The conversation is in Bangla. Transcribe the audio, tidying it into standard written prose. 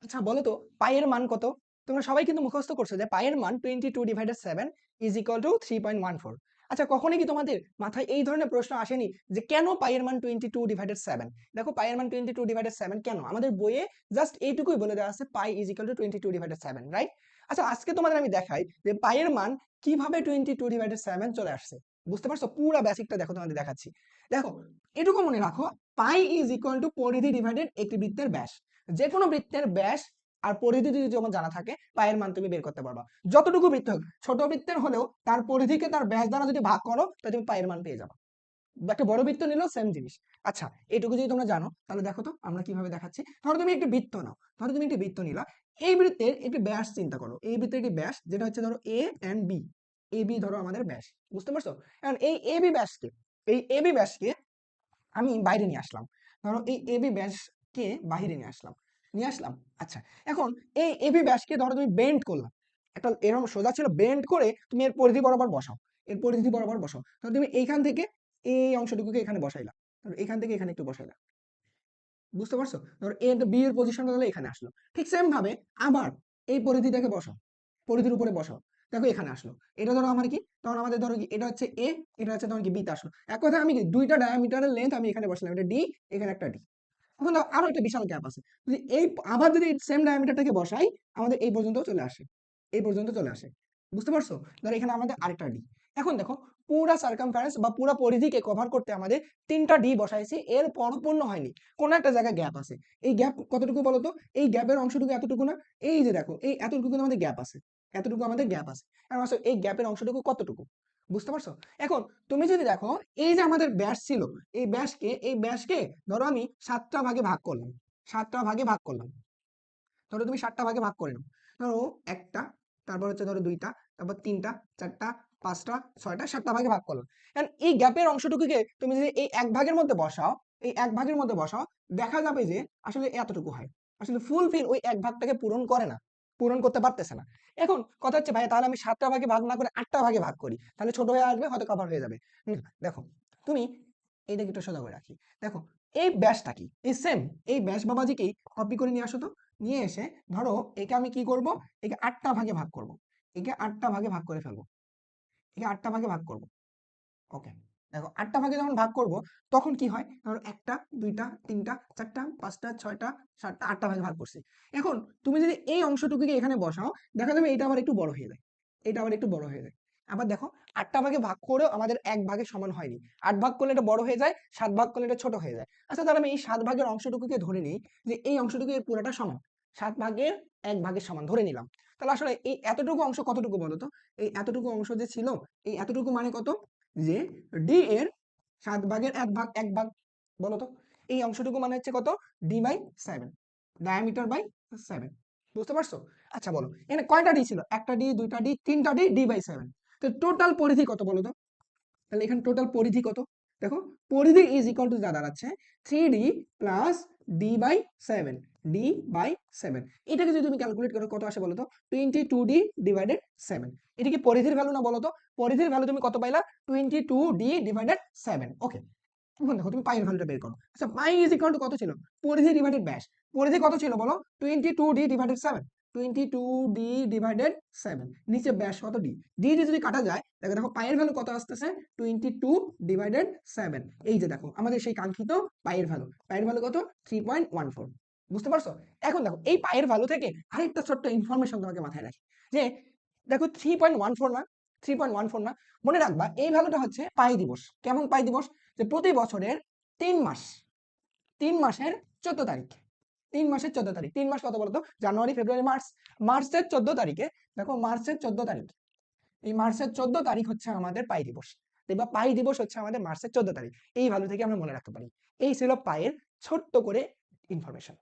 আচ্ছা বলো তো পায়ের মান কত? তোমরা সবাই কিন্তু মুখস্থ করছো যে পায়ের মান 22/7 ইজ ইকুয়াল টু 3.14। আচ্ছা কখনোই কি তোমাদের মাথায় এই ধরনের প্রশ্ন আসেনি যে কেন পায়ের মান 22/7? দেখো পায়ের মান 22/7 কেন? আমাদের বইয়ে জাস্ট এইটুকুই বলে দেওয়া আছে পাই ইজ ইকুয়াল টু 22/7, রাইট? আচ্ছা আজকে তোমাদের আমি দেখাই যে পায়ের মান কিভাবে 22/7 চলে আসছে। বুঝতে পারছো? পুরো বেসিকটা দেখো তোমাদের দেখাচ্ছি। দেখো এটুকু মনে রাখো, পাই ইজ ইকুয়াল টু পরিধি ডিভাইডেড একটি বৃত্তের ব্যাস। যে কোনো বৃত্তের ব্যাস আর পরিধি যদি যেমন জানা থাকে পায়ের মান তুমি বের করতে পারবা। যতটুকু বৃত্ত হোক, ছোট বৃত্তের হলেও তার পরিধিকে তার ব্যাস দ্বারা যদি ভাগ করো তাহলে তুমি পায়ের মান পেয়ে যাবে। একটা বড় বৃত্ত নিলেও সেম জিনিস। আচ্ছা এইটুকু যদি তোমরা জানো তাহলে দেখো তো আমরা কিভাবে দেখাচ্ছি। ধরো তুমি একটি বৃত্ত নাও, ধরো তুমি একটি বৃত্ত নিলা, এই বৃত্তের একটি ব্যাস চিন্তা করো, এই বৃত্তের একটি ব্যাস যেটা হচ্ছে ধরো এ এন্ড বি, এ বি ধরো আমাদের ব্যাস। বুঝতে পারছো? এখন এই এ বি ব্যাসকে, এই এ বি ব্যাসকে আমি বাইরে নিয়ে আসলাম। ধরো এই এবি ব্যাসকে বাইরে নিয়ে আসলাম। আচ্ছা এখন এই এবি ব্যাসকে ধরো তুমি বেন্ড করলাম, একটা এরকম সোজা ছিল, বেন্ড করে তুমি এর পরিধি বরাবর বসাও, এর পরিধি বরাবর বসাও। ধরো তুমি এইখান থেকে এই অংশটুকুকে এখানে বসাইলা, ধরো এখান থেকে এখানে একটু বসাইলা। বুঝতে পারছো? ধরো এ বি এর পজিশনটা তাহলে এখানে আসলো। ঠিক সেম ভাবে আবার এই পরিধিটাকে বসাও, পরিধির উপরে বসাও। দেখো এখানে আসলো। এটা ধরো আমার কি, তখন আমাদের ধরো কি এটা হচ্ছে এ, এটা হচ্ছে তখন কি বিতে আসলো। এক কথা আমি কি দুইটা ডায়ামিটারের লেন্থ আমি এখানে বসালাম, এটা ডি, এখানে একটা ডি। এখন দেখো আরো একটা বিশাল গ্যাপ আছে, যদি এই আবার যদি সেম ডায়ামিটারটাকে বসাই আমাদের এই পর্যন্ত চলে আসে, এই পর্যন্ত চলে আসে। বুঝতে পারছো? ধরো এখানে আমাদের আরেকটা ডি। এখন দেখো পুরা সার্কামফারেন্স বা পুরা পরিধিকে কভার করতে আমাদের তিনটা ডি বসাইছি, এর পরিপূর্ণ হয়নি, কোন একটা জায়গায় গ্যাপ আছে। এই গ্যাপ কতটুকু বলতো? এই গ্যাপের অংশটুকু এতটুকু না? এই যে দেখো এই এতটুকু আমাদের গ্যাপ আছে, এতটুকু আমাদের গ্যাপ আছে। এখন আসো এই গ্যাপের অংশটুকু কতটুকু? বুঝতে পারছো? এখন তুমি যদি দেখো এই যে আমাদের ব্যাস ছিল, এই ব্যাসকে ধরো আমি 7টা ভাগে ভাগ করলাম, 7টা ভাগে ভাগ করলাম। ধরো তুমি 7টা ভাগে ভাগ করে নাও। ধরো একটা, তারপর হচ্ছে ধরো দুইটা, তারপর তিনটা, চারটা, পাঁচটা, ছয়টা, 7টা ভাগে ভাগ করলাম। কারণ এই গ্যাপের অংশটুকুকে তুমি যদি এই এক ভাগের মধ্যে বসাও, এই এক ভাগের মধ্যে বসাও, দেখা যাবে যে আসলে এতটুকু হয়। আসলে ফুলফিল ওই এক ভাগটাকে পূরণ করে না, পূরণ করতে পারতেছে না। এখন কথা হচ্ছে ভাই তাহলে আমি 7টা ভাগে ভাগ না করে 8টা ভাগে ভাগ করি, তাহলে ছোট হয়ে আসবে, হয়তো কভার হয়ে যাবে। দেখো তুমি এইটাকে একটু সোজা করে রাখি। দেখো এই ব্যাসটা কি, এই সেম এই ব্যাস বাবাজিকেই কপি করে নিয়ে আসো তো। নিয়ে এসে ধরো একে আমি কি করব, একে 8টা ভাগে ভাগ করব, একে 8টা ভাগে ভাগ করে ফেলবো, একে 8টা ভাগে ভাগ করব। ওকে, দেখো 8টা ভাগে যখন ভাগ করব তখন কি হয়, ধরো একটা, দুইটা, তিনটা, চারটা, পাঁচটা, ছয়টা, সাতটা, 8টা ভাগে ভাগ করছি। এখন তুমি যদি এই অংশটুকুকে এখানে বসাও, দেখা যাবে এটা আবার একটু বড় হয়ে যায়, এটা আবার একটু বড় হয়ে যায়। আবার দেখো 8টা ভাগে ভাগ করেও আমাদের এক ভাগে সমান হয়নি, 8 ভাগ করলে এটা বড় হয়ে যায়, 7 ভাগ করলে এটা ছোট হয়ে যায়। আচ্ছা তাহলে আমি এই 7 ভাগের অংশটুকুকে ধরে নিই যে এই অংশটুকু এর পুরোটা সমান, 7 ভাগের 1 ভাগের সমান ধরে নিলাম। তাহলে আসলে এই এতটুকু অংশ কতটুকু বলতো? এই এতটুকু অংশ যে ছিল, এই এতটুকু মানে কত? যে ডি এর 7 ভাগের 1 ভাগ বলতো, এই অংশটুকু মানে হচ্ছে কত? d/7, diameter by 7। বুঝতে পারছো? আচ্ছা বলো এখানে কয়টা ডি ছিল? একটা ডি, দুইটা ডি, তিনটা ডি, d/7। তো টোটাল পরিধি কত বলো তো? তাহলে এখানে টোটাল পরিধি কত? দেখো পরিধি ইজ ইকুয়াল টু যা দাঁড়াচ্ছে 3d প্লাস d/7, d/7। এটাকে যদি তুমি ক্যালকুলেট করো কত আসে বলো তো? 22d divided 7। এটা কি পরিধির ভ্যালু না বলো তো? পরিধির ভ্যালু তুমি কত পাইলা? 22d divided 7। ওকে, এখন দেখো তুমি পাইয়ের ভ্যালুটা বের করো। আচ্ছা পাই ইজ ইকুয়াল টু কত ছিল? পরিধি ডিভাইডেড ব্যাস। পরিধি কত ছিল বলো? 22d divided 7, 22d divided 7। নিচে ব্যাস কত? ডি, ডি যদি কাটা যায় দেখো, দেখো পাইয়ের ভ্যালু কত আসতেছে? 22 ডিভাইডেড 7। এই যে দেখো আমাদের সেই কাঙ্ক্ষিত পাইয়ের ভ্যালু, পাইয়ের ভ্যালু কত? 3.14। বুঝতে পারছো? এখন দেখো এই পাইয়ের ভ্যালু থেকে আরেকটা ছোট্ট ইনফরমেশন তোমাকে মাথায় রাখি, যে দেখো 3.14 না, 3.14 না, মনে রাখবা এই ভ্যালুটা হচ্ছে পাই দিবস। কেমন পাই দিবস? যে প্রতি বছরের 3 মাস, 3 মাসের 14 তারিখ, 3 মাসের 14 তারিখ। 3 মাস কত বলতো? জানুয়ারি, ফেব্রুয়ারি, মার্চ। মার্চের 14 তারিখে, দেখো মার্চের 14 তারিখ, এই মার্চের 14 তারিখ হচ্ছে আমাদের পাই দিবস। দেখবা পাই দিবস হচ্ছে আমাদের মার্চের 14 তারিখ। এই ভ্যালু থেকে আমরা মনে রাখতে পারি। এই ছিল পায়ের ছোট্ট করে ইনফরমেশন।